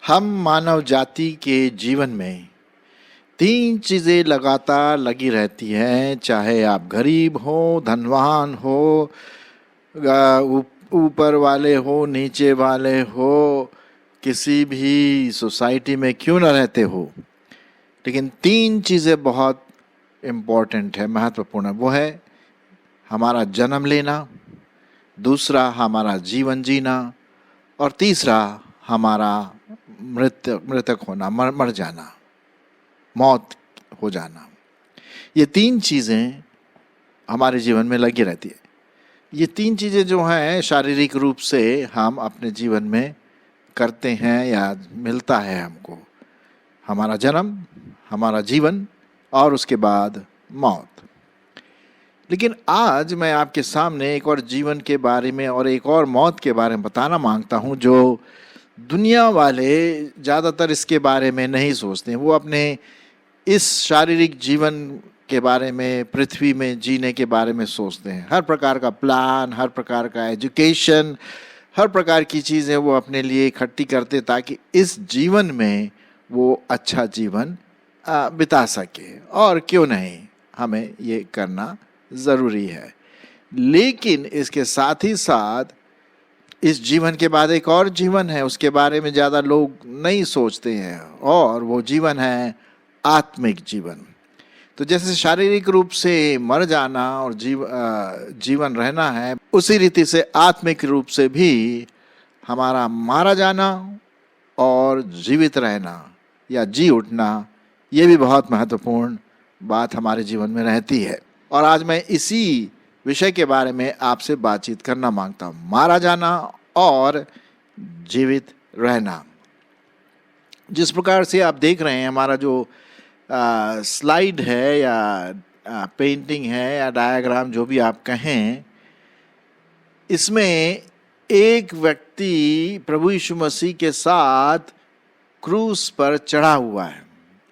हम मानव जाति के जीवन में 3 चीजें लगातार लगी रहती हैं, चाहे आप गरीब हो, धनवान हो, ऊपर वाले हो, नीचे वाले हो, किसी भी सोसाइटी में क्यों न रहते हो, लेकिन 3 चीजें बहुत इम्पोर्टेंट है, महत्वपूर्ण है। वो है हमारा जन्म लेना, दूसरा हमारा जीवन जीना, और तीसरा हमारा मृतक होना, मर जाना, मौत हो जाना। ये 3 चीज़ें हमारे जीवन में लगी रहती है। ये 3 चीज़ें जो हैं शारीरिक रूप से हम अपने जीवन में करते हैं या मिलता है हमको, हमारा जन्म, हमारा जीवन और उसके बाद मौत। लेकिन आज मैं आपके सामने एक और जीवन के बारे में और एक और मौत के बारे में बताना मांगता हूँ, जो दुनिया वाले ज़्यादातर इसके बारे में नहीं सोचते हैं। वो अपने इस शारीरिक जीवन के बारे में, पृथ्वी में जीने के बारे में सोचते हैं। हर प्रकार का प्लान, हर प्रकार का एजुकेशन, हर प्रकार की चीज़ें वो अपने लिए इकट्ठी करते ताकि इस जीवन में वो अच्छा जीवन बिता सके। और क्यों नहीं, हमें ये करना ज़रूरी है। लेकिन इसके साथ ही साथ इस जीवन के बाद एक और जीवन है, उसके बारे में ज़्यादा लोग नहीं सोचते हैं, और वो जीवन है आत्मिक जीवन। तो जैसे शारीरिक रूप से मर जाना और जीवन रहना है, उसी रीति से आत्मिक रूप से भी हमारा मारा जाना और जीवित रहना या जी उठना, ये भी बहुत महत्वपूर्ण बात हमारे जीवन में रहती है। और आज मैं इसी विषय के बारे में आपसे बातचीत करना मांगता हूँ, मारा जाना और जीवित रहना। जिस प्रकार से आप देख रहे हैं, हमारा जो स्लाइड है या पेंटिंग है या डायग्राम, जो भी आप कहें, इसमें एक व्यक्ति प्रभु यीशु मसीह के साथ क्रूस पर चढ़ा हुआ है।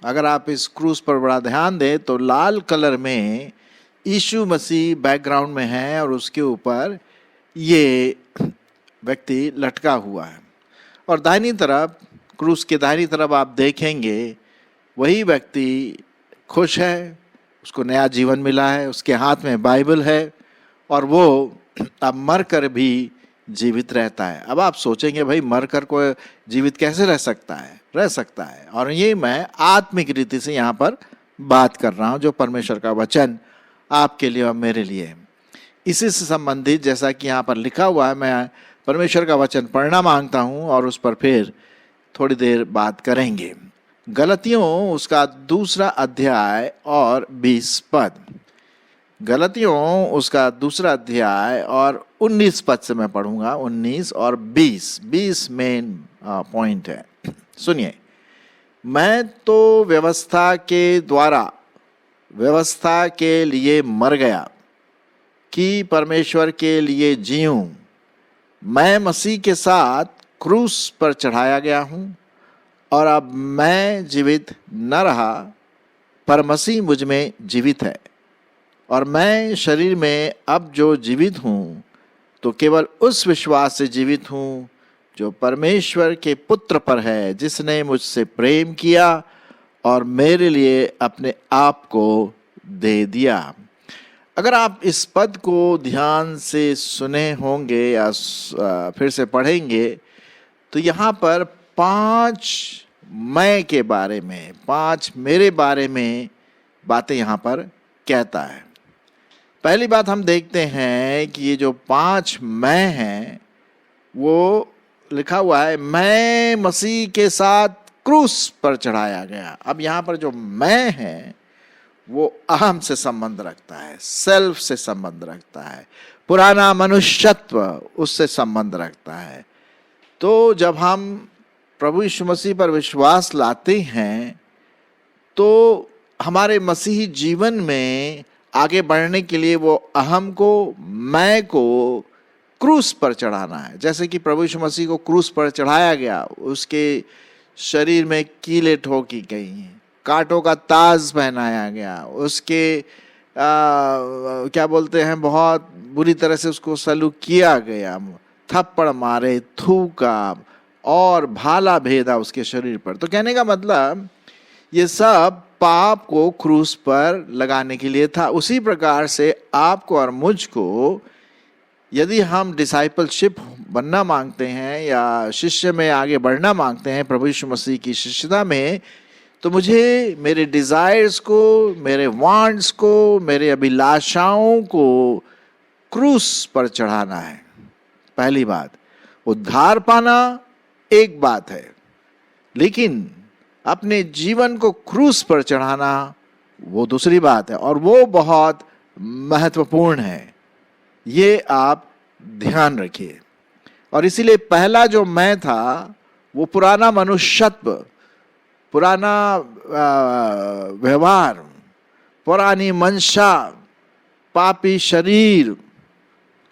अगर आप इस क्रूस पर बड़ा ध्यान दें तो लाल कलर में यीशु मसीह बैकग्राउंड में है और उसके ऊपर ये व्यक्ति लटका हुआ है। और दाहिनी तरफ, क्रूस के दाहिनी तरफ आप देखेंगे, वही व्यक्ति खुश है, उसको नया जीवन मिला है, उसके हाथ में बाइबल है और वो अब मर कर भी जीवित रहता है। अब आप सोचेंगे, भाई मर कर कोई जीवित कैसे रह सकता है? रह सकता है। और ये मैं आत्मिक रीति से यहाँ पर बात कर रहा हूँ, जो परमेश्वर का वचन आपके लिए और मेरे लिए। इसी से संबंधित, जैसा कि यहाँ पर लिखा हुआ है, मैं परमेश्वर का वचन पढ़ना मांगता हूँ और उस पर फिर थोड़ी देर बात करेंगे। गलतियों उसका 2 अध्याय और 20 पद। गलतियों उसका 2 अध्याय और 19 पद से मैं पढ़ूंगा। 19 और 20 मेन पॉइंट है। सुनिए, मैं तो व्यवस्था के द्वारा व्यवस्था के लिए मर गया कि परमेश्वर के लिए जीऊं। मैं मसीह के साथ क्रूस पर चढ़ाया गया हूं और अब मैं जीवित न रहा, पर मसीह मुझ में जीवित है। और मैं शरीर में अब जो जीवित हूं, तो केवल उस विश्वास से जीवित हूं जो परमेश्वर के पुत्र पर है, जिसने मुझसे प्रेम किया और मेरे लिए अपने आप को दे दिया। अगर आप इस पद को ध्यान से सुने होंगे या फिर से पढ़ेंगे, तो यहाँ पर 5 मैं के बारे में, 5 मेरे बारे में बातें यहाँ पर कहता है। पहली बात हम देखते हैं कि ये जो 5 मैं हैं, वो लिखा हुआ है, मैं मसीह के साथ क्रूस पर चढ़ाया गया। अब यहाँ पर जो मैं है वो अहम से संबंध रखता है, सेल्फ से संबंध रखता है, पुराना मनुष्यत्व उससे संबंध रखता है। तो जब हम प्रभु यीशु मसीह पर विश्वास लाते हैं, तो हमारे मसीही जीवन में आगे बढ़ने के लिए वो अहम को, मैं को क्रूस पर चढ़ाना है। जैसे कि प्रभु यीशु मसीह को क्रूस पर चढ़ाया गया, उसके शरीर में कीलें ठोकी गई, कांटों का ताज पहनाया गया, उसके क्या बोलते हैं, बहुत बुरी तरह से उसको सलूक किया गया, थप्पड़ मारे, थूका और भाला भेदा उसके शरीर पर। तो कहने का मतलब ये सब पाप को क्रूस पर लगाने के लिए था। उसी प्रकार से आपको और मुझको, यदि हम डिसाइपलशिप बनना मांगते हैं या शिष्य में आगे बढ़ना मांगते हैं प्रभु यीशु मसीह की शिष्यता में, तो मुझे मेरे डिजायर्स को, मेरे वांट्स को, मेरे अभिलाषाओं को क्रूस पर चढ़ाना है। पहली बात, उद्धार पाना एक बात है, लेकिन अपने जीवन को क्रूस पर चढ़ाना वो दूसरी बात है, और वो बहुत महत्वपूर्ण है। ये आप ध्यान रखिए। और इसीलिए पहला जो मैं था, वो पुराना मनुष्यत्व, पुराना व्यवहार, पुरानी मंशा, पापी शरीर,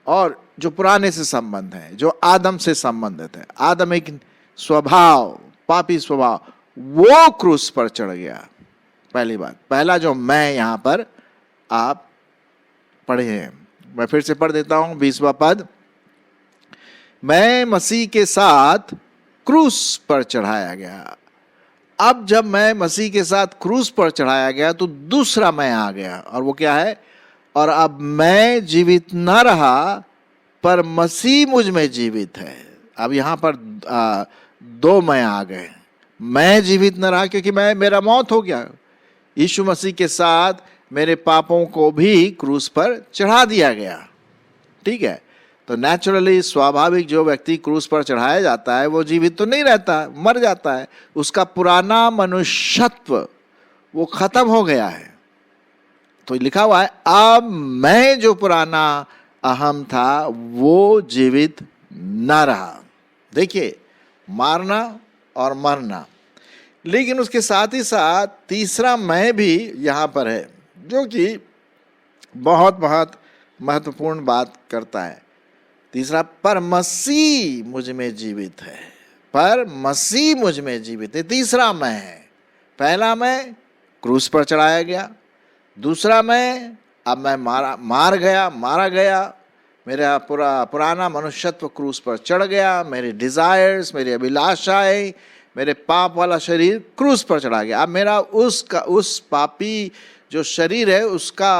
और जो पुराने से संबंध है, जो आदम से संबंधित है, आदमिक स्वभाव, पापी स्वभाव, वो क्रूस पर चढ़ गया। पहली बात, पहला जो मैं यहां पर आप पढ़े हैं, मैं फिर से पढ़ देता हूं 20वां पद। मैं मसीह के साथ क्रूस पर चढ़ाया गया। अब जब मैं मसीह के साथ क्रूस पर चढ़ाया गया तो दूसरा मैं आ गया, और वो क्या है? और अब मैं जीवित न रहा, पर मसीह मुझ में जीवित है। अब यहां पर दो मैं आ गए। मैं जीवित न रहा क्योंकि मेरा मौत हो गया। यीशु मसीह के साथ मेरे पापों को भी क्रूस पर चढ़ा दिया गया। ठीक है, तो नेचुरली, स्वाभाविक, जो व्यक्ति क्रूस पर चढ़ाया जाता है वो जीवित तो नहीं रहता, मर जाता है। उसका पुराना मनुष्यत्व वो खत्म हो गया है। तो लिखा हुआ है, अब मैं जो पुराना अहम था वो जीवित न रहा। देखिए, मारना और मरना, लेकिन उसके साथ ही साथ तीसरा मैं भी यहां पर है, जो कि बहुत बहुत महत्वपूर्ण बात करता है। तीसरा, पर मसीह मुझ में जीवित है। पर मसीह मुझ में जीवित है, तीसरा मैं है। पहला मैं क्रूस पर चढ़ाया गया, दूसरा मैं, अब मैं मारा गया, मेरा पुराना मनुष्यत्व क्रूस पर चढ़ गया, मेरे डिजायर्स, मेरी अभिलाषाएं, मेरे पाप वाला शरीर क्रूस पर चढ़ा गया। अब मेरा उस पापी जो शरीर है उसका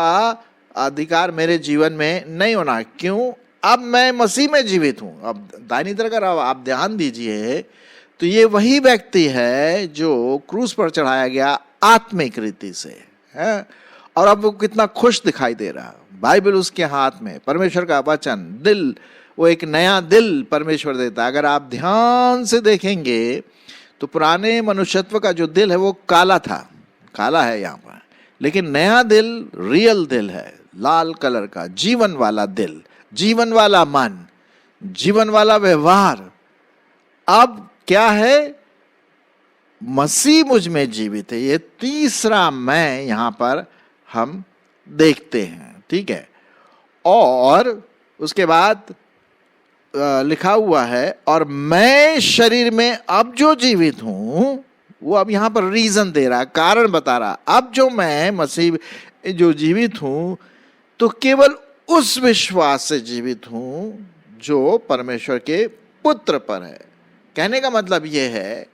अधिकार मेरे जीवन में नहीं होना। क्यों? अब मैं मसीह में जीवित हूं। अब दाहिनी तरफ अगर आप ध्यान दीजिए तो ये वही व्यक्ति है जो क्रूस पर चढ़ाया गया आत्मिक रीति से है, और अब वो कितना खुश दिखाई दे रहा। बाइबल उसके हाथ में, परमेश्वर का वचन, दिल, वो एक नया दिल परमेश्वर देता है। अगर आप ध्यान से देखेंगे तो पुराने मनुष्यत्व का जो दिल है वो काला था, काला है यहाँ पर, लेकिन नया दिल रियल दिल है, लाल कलर का, जीवन वाला दिल, जीवन वाला मन, जीवन वाला व्यवहार। अब क्या है? मसीह मुझ में जीवित है। ये तीसरा मैं यहां पर हम देखते हैं। ठीक है, और उसके बाद लिखा हुआ है, और मैं शरीर में अब जो जीवित हूं, वो अब यहां पर रीजन दे रहा, कारण बता रहा। अब जो मैं मसीह जो जीवित हूं, तो केवल उस विश्वास से जीवित हूं जो परमेश्वर के पुत्र पर है। कहने का मतलब यह है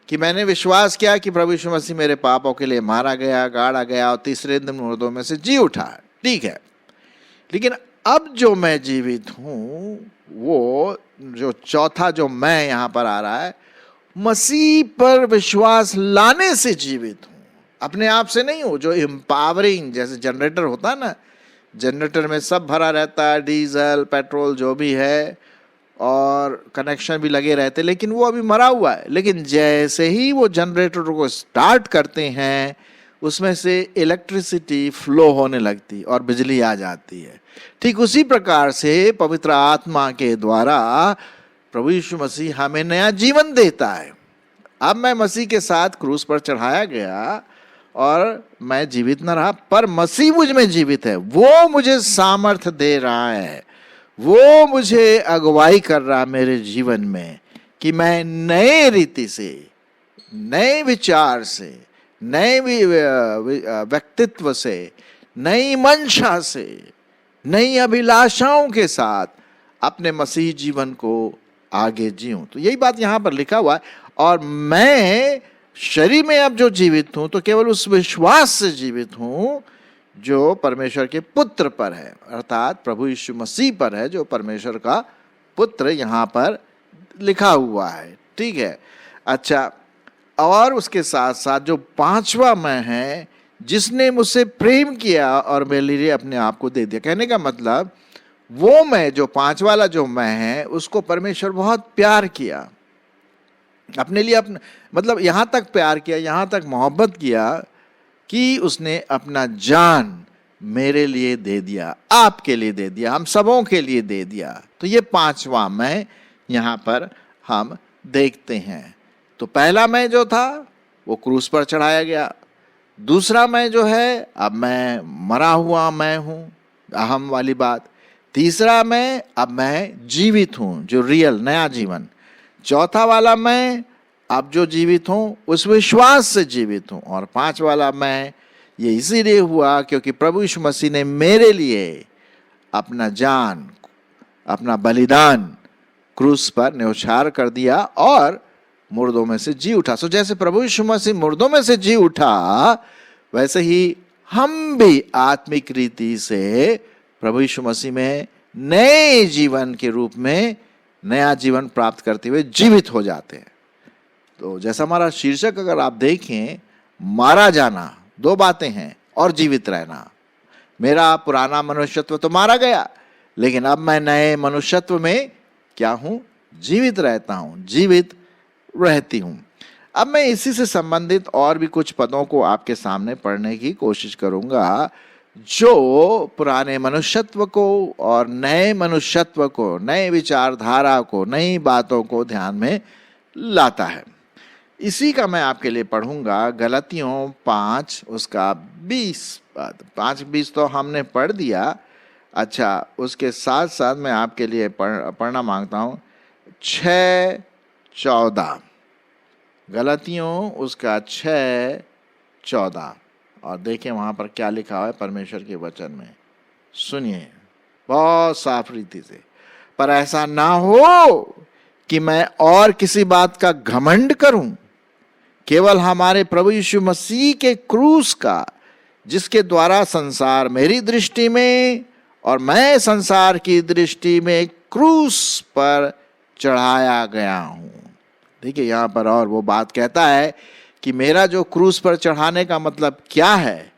कि मैंने विश्वास किया कि प्रभु यीशु मसीह मेरे पापों के लिए मारा गया, गाड़ा गया और तीसरे दिन मुर्दों में से जी उठा। ठीक है, लेकिन अब जो मैं जीवित हूं, वो जो चौथा जो मैं यहां पर आ रहा है, मसीह पर विश्वास लाने से जीवित हूं, अपने आप से नहीं हूं। जो एम्पावरिंग, जैसे जनरेटर होता है ना, जनरेटर में सब भरा रहता है, डीजल, पेट्रोल जो भी है, और कनेक्शन भी लगे रहते, लेकिन वो अभी मरा हुआ है। लेकिन जैसे ही वो जनरेटर को स्टार्ट करते हैं, उसमें से इलेक्ट्रिसिटी फ्लो होने लगती और बिजली आ जाती है। ठीक उसी प्रकार से पवित्र आत्मा के द्वारा प्रभु यीशु मसीह हमें नया जीवन देता है। अब मैं मसीह के साथ क्रूस पर चढ़ाया गया और मैं जीवित न रहा, पर मसीह मुझ में जीवित है। वो मुझे सामर्थ्य दे रहा है, वो मुझे अगुवाई कर रहा मेरे जीवन में कि मैं नए रीति से, नए विचार से, नए व्यक्तित्व से, नई मंशा से, नई अभिलाषाओं के साथ अपने मसीह जीवन को आगे जीऊं। तो यही बात यहां पर लिखा हुआ है। और मैं शरीर में अब जो जीवित हूं तो केवल उस विश्वास से जीवित हूं जो परमेश्वर के पुत्र पर है, अर्थात प्रभु यीशु मसीह पर है, जो परमेश्वर का पुत्र यहां पर लिखा हुआ है। ठीक है, अच्छा, और उसके साथ साथ जो पांचवा मैं है, जिसने मुझसे प्रेम किया और मेरे लिए अपने आप को दे दिया। कहने का मतलब वो मैं, जो पांच वाला जो मैं है, उसको परमेश्वर बहुत प्यार किया अपने लिए, अपने मतलब यहां तक प्यार किया, यहां तक मोहब्बत किया कि उसने अपना जान मेरे लिए दे दिया, आपके लिए दे दिया, हम सबों के लिए दे दिया। तो ये पांचवा मैं यहां पर हम देखते हैं। तो पहला मैं जो था वो क्रूस पर चढ़ाया गया। दूसरा मैं जो है, अब मैं मरा हुआ मैं हूं, अहम वाली बात। तीसरा मैं, अब मैं जीवित हूं, जो रियल नया जीवन। चौथा वाला मैं, अब जो जीवित हूं उस विश्वास से जीवित हूं। और पांच वाला मैं, ये इसीलिए हुआ क्योंकि प्रभु यीशु मसीह ने मेरे लिए अपना जान, अपना बलिदान क्रूस पर न्यौछावर कर दिया और मुर्दों में से जी उठा। सो जैसे प्रभु यीशु मसीह मुर्दों में से जी उठा, वैसे ही हम भी आत्मिक रीति से प्रभु यीशु मसीह में नए जीवन के रूप में नया जीवन प्राप्त करते हुए जीवित हो जाते हैं। तो जैसा हमारा शीर्षक अगर आप देखें, मारा जाना, दो बातें हैं, और जीवित रहना। मेरा पुराना मनुष्यत्व तो मारा गया, लेकिन अब मैं नए मनुष्यत्व में क्या हूं? जीवित रहता हूं, जीवित रहती हूं। अब मैं इसी से संबंधित और भी कुछ पदों को आपके सामने पढ़ने की कोशिश करूंगा, जो पुराने मनुष्यत्व को और नए मनुष्यत्व को, नए विचारधारा को, नई बातों को ध्यान में लाता है। इसी का मैं आपके लिए पढ़ूंगा गलतियों 5 उसका 20 पद। 5:20 तो हमने पढ़ दिया। अच्छा, उसके साथ साथ मैं आपके लिए पढ़ना मांगता हूं 6:14, गलतियों उसका 6:14। और देखें वहां पर क्या लिखा हुआ है परमेश्वर के वचन में। सुनिए बहुत साफ रीति से। पर ऐसा ना हो कि मैं और किसी बात का घमंड करूं, केवल हमारे प्रभु यीशु मसीह के क्रूस का, जिसके द्वारा संसार मेरी दृष्टि में और मैं संसार की दृष्टि में क्रूस पर चढ़ाया गया हूं। देखिए यहां पर और वो बात कहता है कि मेरा जो क्रूस पर चढ़ाने का मतलब क्या है,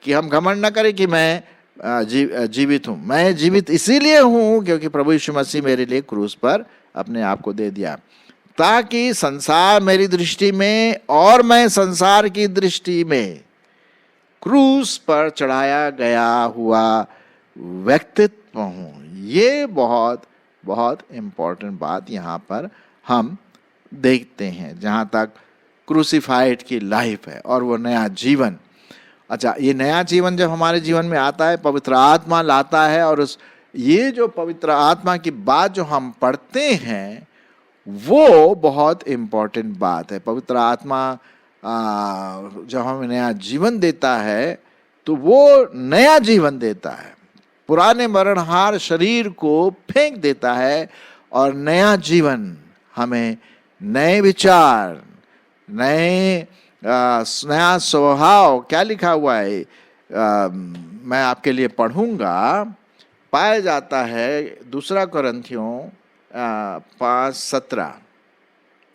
कि हम घमंड न करें कि मैं जीवित हूं। मैं जीवित इसीलिए हूं क्योंकि प्रभु यीशु मसीह मेरे लिए क्रूस पर अपने आप को दे दिया, ताकि संसार मेरी दृष्टि में और मैं संसार की दृष्टि में क्रूस पर चढ़ाया गया हुआ व्यक्तित्व हूं। ये बहुत बहुत इंपॉर्टेंट बात यहाँ पर हम देखते हैं, जहाँ तक क्रूसिफाइड की लाइफ है और वो नया जीवन। अच्छा, ये नया जीवन जब हमारे जीवन में आता है, पवित्र आत्मा लाता है, और उस ये जो पवित्र आत्मा की बात जो हम पढ़ते हैं वो बहुत इम्पोर्टेंट बात है। पवित्र आत्मा जब हमें नया जीवन देता है तो वो नया जीवन देता है, पुराने मरणहार शरीर को फेंक देता है और नया जीवन हमें नए विचार, नया स्वभाव, क्या लिखा हुआ है मैं आपके लिए पढ़ूंगा, पाया जाता है 2 कुरिन्थियों 5:17।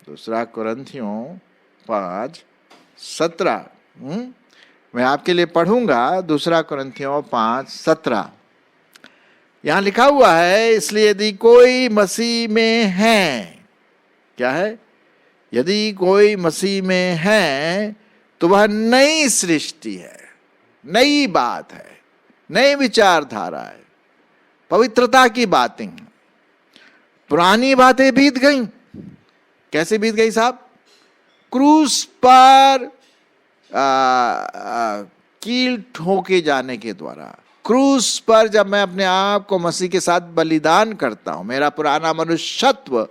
2 कुरिन्थियों 5:17 मैं आपके लिए पढ़ूंगा। 2 कुरिन्थियों 5:17 यहां लिखा हुआ है, इसलिए यदि कोई मसीह में है, क्या है? यदि कोई मसीह में है तो वह नई सृष्टि है, नई बात है, नई विचारधारा है, पवित्रता की बातें हैं। पुरानी बातें बीत गई। कैसे बीत गई साहब? क्रूस पर कील ठोके जाने के द्वारा। क्रूस पर जब मैं अपने आप को मसीह के साथ बलिदान करता हूं, मेरा पुराना मनुष्यत्व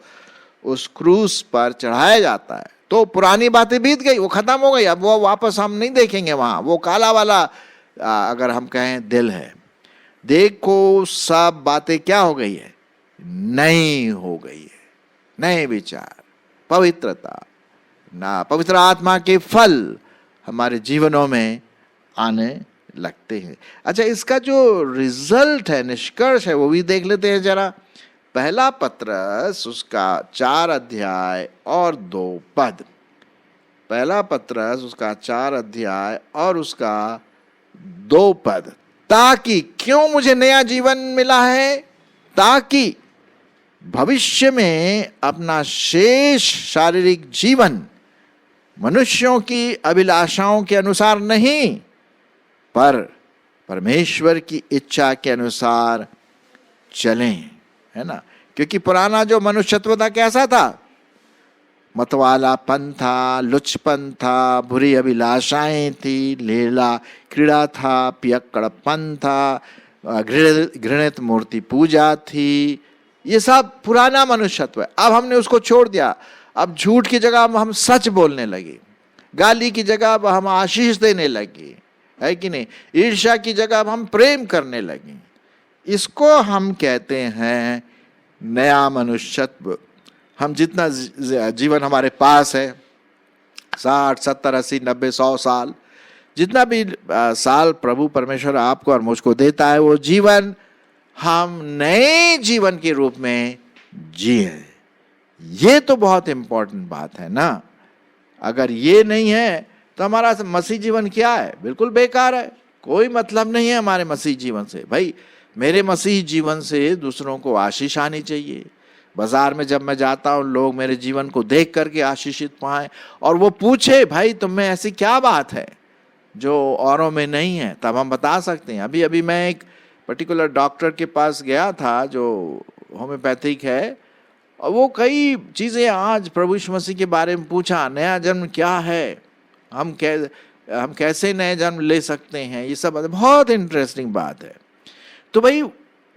उस क्रूस पर चढ़ाया जाता है, तो पुरानी बातें बीत गई, वो खत्म हो गई। अब वो वापस हम नहीं देखेंगे वहां, वो काला वाला अगर हम कहें दिल है, देखो सब बातें क्या हो गई है, नई हो गई है, नए विचार, पवित्रता, ना पवित्र आत्मा के फल हमारे जीवनों में आने लगते हैं। अच्छा, इसका जो रिजल्ट है, निष्कर्ष है, वो भी देख लेते हैं जरा। पहला पत्रस उसका 4 अध्याय और 2 पद। पहला पत्रस उसका 4 अध्याय और उसका 2 पद। ताकि, क्यों मुझे नया जीवन मिला है? ताकि भविष्य में अपना शेष शारीरिक जीवन मनुष्यों की अभिलाषाओं के अनुसार नहीं, पर परमेश्वर की इच्छा के अनुसार चलें, है ना। क्योंकि पुराना जो मनुष्यत्व था कैसा था? मतवालापन था, लुचपन था, बुरी अभिलाषाएं थी, लीला क्रीड़ा था, पियक्कड़पन था, घृणित मूर्ति पूजा थी। ये सब पुराना मनुष्यत्व है। अब हमने उसको छोड़ दिया। अब झूठ की जगह हम सच बोलने लगे, गाली की जगह अब हम आशीष देने लगे, है कि नहीं। ईर्ष्या की जगह अब हम प्रेम करने लगे। इसको हम कहते हैं नया मनुष्यत्व। हम जितना जीवन हमारे पास है, 60, 70, 80, 90, 100 साल, जितना भी साल प्रभु परमेश्वर आपको और मुझको देता है, वो जीवन हम नए जीवन के रूप में जिए। ये तो बहुत इंपॉर्टेंट बात है ना। अगर ये नहीं है तो हमारा मसीह जीवन क्या है? बिल्कुल बेकार है। कोई मतलब नहीं है हमारे मसीह जीवन से। भाई, मेरे मसीह जीवन से दूसरों को आशीष आनी चाहिए। बाजार में जब मैं जाता हूँ, लोग मेरे जीवन को देख करके आशीषित पाएं और वो पूछे, भाई तुम में ऐसी क्या बात है जो औरों में नहीं है, तब हम बता सकते हैं। अभी अभी मैं एक पर्टिकुलर डॉक्टर के पास गया था जो होम्योपैथिक है, और वो कई चीज़ें आज प्रभु यीशु मसीह के बारे में पूछा। नया जन्म क्या है, हम कैसे नए जन्म ले सकते हैं, ये सब बहुत इंटरेस्टिंग बात है। तो भाई,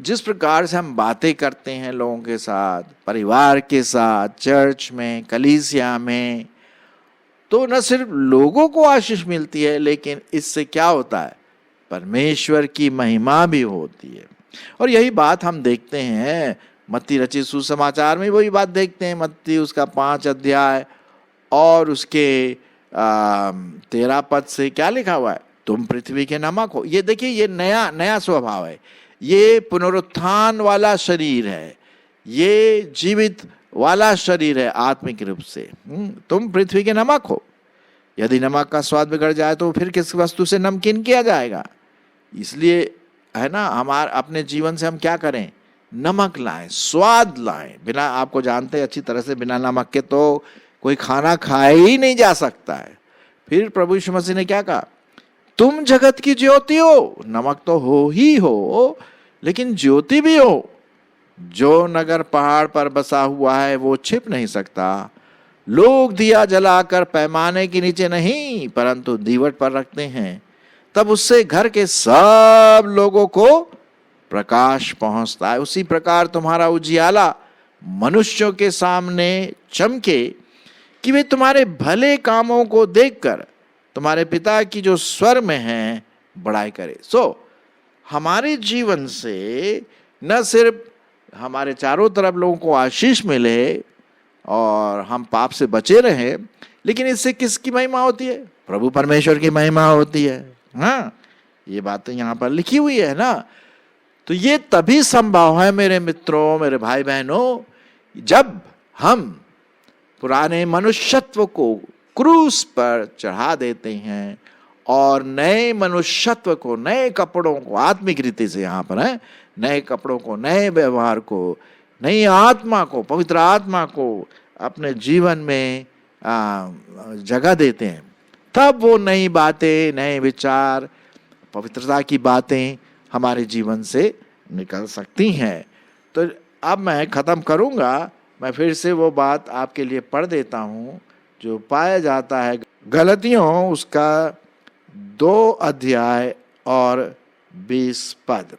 जिस प्रकार से हम बातें करते हैं लोगों के साथ, परिवार के साथ, चर्च में, कलीसिया में, तो न सिर्फ लोगों को आशीष मिलती है, लेकिन इससे क्या होता है? परमेश्वर की महिमा भी होती है। और यही बात हम देखते हैं मत्ती रचित सुसमाचार में, वही बात देखते हैं। मत्ती उसका 5 अध्याय और उसके 13 पद से क्या लिखा हुआ है? तुम पृथ्वी के नमक हो। ये देखिए, ये नया स्वभाव है। ये पुनरुत्थान वाला शरीर है, ये जीवित वाला शरीर है आत्मिक रूप से। तुम पृथ्वी के नमक हो। यदि नमक का स्वाद बिगड़ जाए तो फिर किस वस्तु से नमकीन किया जाएगा? इसलिए है ना, हमारे अपने जीवन से हम क्या करें? नमक लाएं, स्वाद लाएं। बिना, आपको जानते हैं अच्छी तरह से, बिना नमक के तो कोई खाना खाया ही नहीं जा सकता है। फिर प्रभु यीशु मसीह ने क्या कहा? तुम जगत की ज्योति हो। नमक तो हो ही हो, लेकिन ज्योति भी हो। जो नगर पहाड़ पर बसा हुआ है वो छिप नहीं सकता। लोग दिया जलाकर पैमाने के नीचे नहीं, परंतु दीवट पर रखते हैं, तब उससे घर के सब लोगों को प्रकाश पहुंचता है। उसी प्रकार तुम्हारा उजियाला मनुष्यों के सामने चमके, कि वे तुम्हारे भले कामों को देखकर तुम्हारे पिता की जो स्वर में है बड़ाई करे। हमारे जीवन से न सिर्फ हमारे चारों तरफ लोगों को आशीष मिले और हम पाप से बचे रहें, लेकिन इससे किसकी महिमा होती है? प्रभु परमेश्वर की महिमा होती है। हाँ, ये बातें यहाँ पर लिखी हुई है ना। तो ये तभी संभव है मेरे मित्रों, मेरे भाई बहनों, जब हम पुराने मनुष्यत्व को क्रूस पर चढ़ा देते हैं और नए मनुष्यत्व को, नए कपड़ों को, आत्मिक रीति से यहाँ पर है, नए कपड़ों को, नए व्यवहार को, नई आत्मा को, पवित्र आत्मा को अपने जीवन में जगह देते हैं। तब वो नई बातें, नए विचार, पवित्रता की बातें हमारे जीवन से निकल सकती हैं। तो अब मैं ख़त्म करूँगा। मैं फिर से वो बात आपके लिए पढ़ देता हूँ जो पाया जाता है गलतियों उसका 2 अध्याय और 20 पद।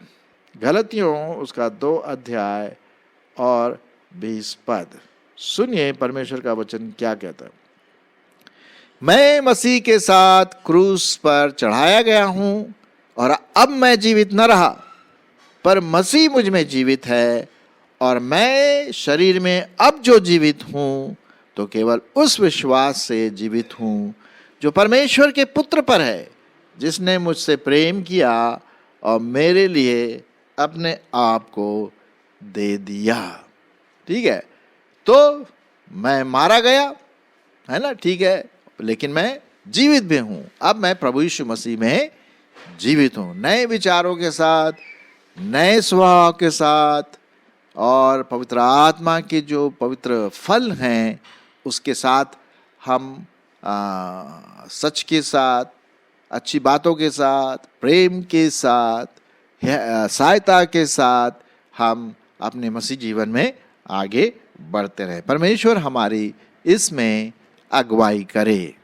गलतियों उसका 2 अध्याय और 20 पद। सुनिए परमेश्वर का वचन क्या कहता है। मैं मसीह के साथ क्रूस पर चढ़ाया गया हूँ, और अब मैं जीवित न रहा, पर मसीह मुझ में जीवित है, और मैं शरीर में अब जो जीवित हूँ तो केवल उस विश्वास से जीवित हूँ जो परमेश्वर के पुत्र पर है, जिसने मुझसे प्रेम किया और मेरे लिए अपने आप को दे दिया। ठीक है, तो मैं मारा गया है ना, ठीक है, लेकिन मैं जीवित भी हूं। अब मैं प्रभु यीशु मसीह में जीवित हूं, नए विचारों के साथ, नए स्वभाव के साथ, और पवित्र आत्मा के जो पवित्र फल हैं उसके साथ हम सच के साथ, अच्छी बातों के साथ, प्रेम के साथ, सहायता के साथ हम अपने मसीह जीवन में आगे बढ़ते रहें। परमेश्वर हमारी इसमें अगुवाई करे।